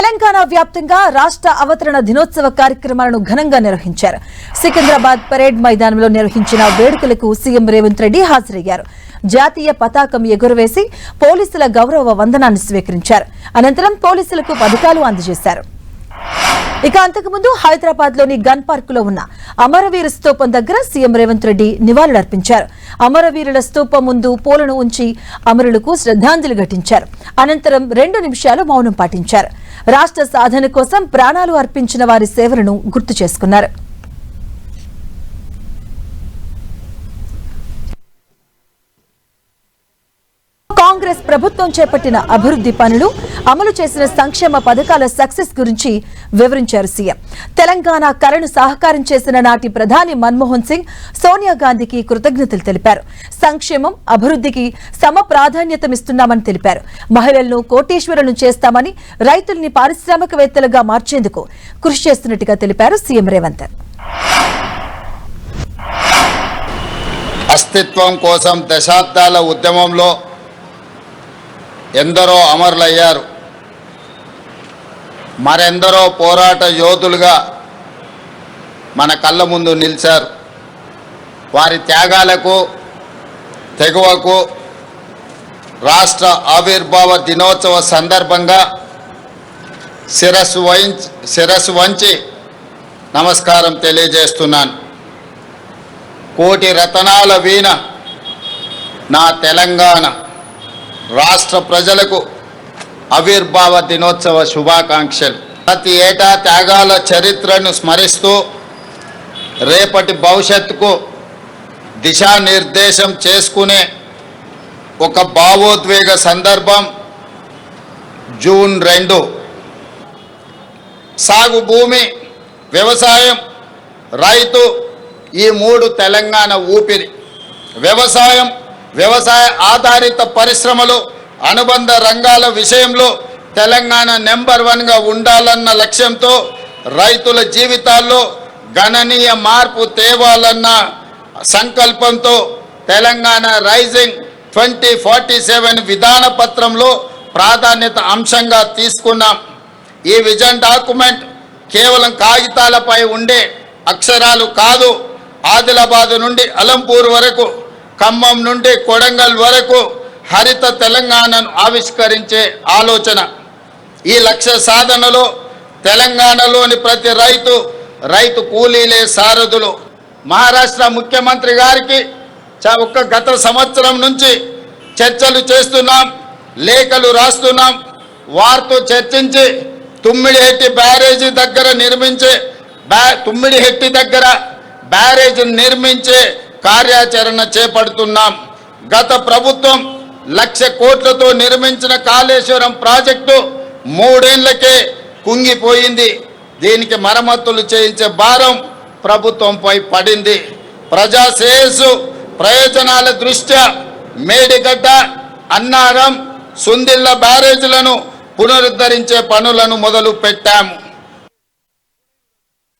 తెలంగాణ వ్యాప్తంగా రాష్ట్ర అవతరణ దినోత్సవ కార్యక్రమాలను ఘనంగా నిర్వహించారు. సికింద్రాబాద్ పరేడ్ మైదానంలో నిర్వహించిన వేడుకలకు సీఎం రేవంత్ రెడ్డి హాజరయ్యారు. జాతీయ పతాకం ఎగురవేసి పోలీసుల గౌరవ వందనాన్ని స్వీకరించారు. అనంతరం పోలీసులకు పథకాలు అందజేశారు. ఇక అంతకుముందు హైదరాబాద్ లోని గన్ పార్క్ లో ఉన్న అమరవీర స్తూపం దగ్గర సీఎం రేవంత్ రెడ్డి నివాళులర్పించారు. అమరవీరుల స్తూపం ముందు పూలను ఉంచి అమరులకు శ్రద్ధాంజలి ఘటించారు. అనంతరం 2 నిమిషాలు మౌనం పాటించారు. రాష్ట్ర సాధన కోసం ప్రాణాలు అర్పించిన వారి సేవలను గుర్తు చేసుకున్నారు. కాంగ్రెస్ ప్రభుత్వం చేపట్టిన అభివృద్ధి పనులు, అమలు చేసిన సంక్షేమ పథకాల సక్సెస్ గురించి వివరించారు సీఎం. తెలంగాణ కళను సహకారం చేసిన నాటి ప్రధాని మన్మోహన్ సింగ్, సోనియా గాంధీకి కృతజ్ఞతలు తెలిపారు. సంక్షేమం, అభివృద్ధికి సమ ప్రాధాన్యతమిస్తున్నామని తెలిపారు. మహిళలను కోటీశ్వరులను చేస్తామని, రైతుల్ని పారిశ్రామికవేత్తలుగా మార్చేందుకు కృషి చేస్తున్నట్టుగా తెలిపారు సీఎం రేవంత్. అస్తిత్వం కోసం దశాబ్దాల ఉద్యమంలో ఎందరో అమరులయ్యారు. మరెందరో పోరాట యోధులుగా మన కళ్ళ ముందు నిలిచారు. వారి త్యాగాలకు, తెగువకు రాష్ట్ర ఆవిర్భావ దినోత్సవ సందర్భంగా శిరస్సు వంచి నమస్కారం తెలియజేస్తున్నాను. కోటి రతనాల వీణ నా తెలంగాణ రాష్ట్ర ప్రజలకు ఆవిర్భావ దినోత్సవ శుభాకాంక్షలు. ప్రతి ఏటా త్యాగాల చరిత్రను స్మరిస్తూ రేపటి భవిష్యత్తుకు దిశానిర్దేశం చేసుకునే ఒక భావోద్వేగ సందర్భం జూన్ 2. సాగు భూమి, వ్యవసాయం, రైతు ఈ 3 తెలంగాణ ఊపిరి. వ్యవసాయ ఆధారిత పరిశ్రమలు, అనుబంధ రంగాల విషయంలో తెలంగాణ నెంబర్ 1గా ఉండాలన్న లక్ష్యంతో, రైతుల జీవితాల్లో గణనీయ మార్పు తేవాలన్న సంకల్పంతో తెలంగాణ రైజింగ్ 2047 విధాన పత్రంలో ప్రాధాన్యత అంశంగా తీసుకున్నాం. ఈ విజన్ డాక్యుమెంట్ కేవలం కాగితాలపై ఉండే అక్షరాలు కాదు. ఆదిలాబాద్ నుండి అలంపూర్ వరకు, ఖమ్మం నుండి కొడంగల్ వరకు హరిత తెలంగాణను ఆవిష్కరించే ఆలోచన. ఈ లక్ష్య సాధనలో తెలంగాణలోని ప్రతి రైతు కూలీలే సారథులు. మహారాష్ట్ర ముఖ్యమంత్రి గారికి గత సంవత్సరం నుంచి చర్చలు చేస్తున్నాం, లేఖలు రాస్తున్నాం. వారితో చర్చించి తుమ్మిడిహెట్టి బ్యారేజీ దగ్గర బ్యారేజీ నిర్మించే కార్యాచరణ చేపడుతున్నాం. గత ప్రభుత్వం 1,00,000 కోట్లతో నిర్మించిన కాళేశ్వరం ప్రాజెక్టు 3 ఏళ్లకే కుంగిపోయింది. దీనికి మరమ్మతులు చేయించే భారం ప్రభుత్వంపై పడింది. ప్రజా శ్రేయస్సు ప్రయోజనాల దృష్ట్యా మేడిగడ్డ, అన్నారం, సుందిళ్ల బ్యారేజీలను పునరుద్ధరించే పనులను మొదలు పెట్టాము.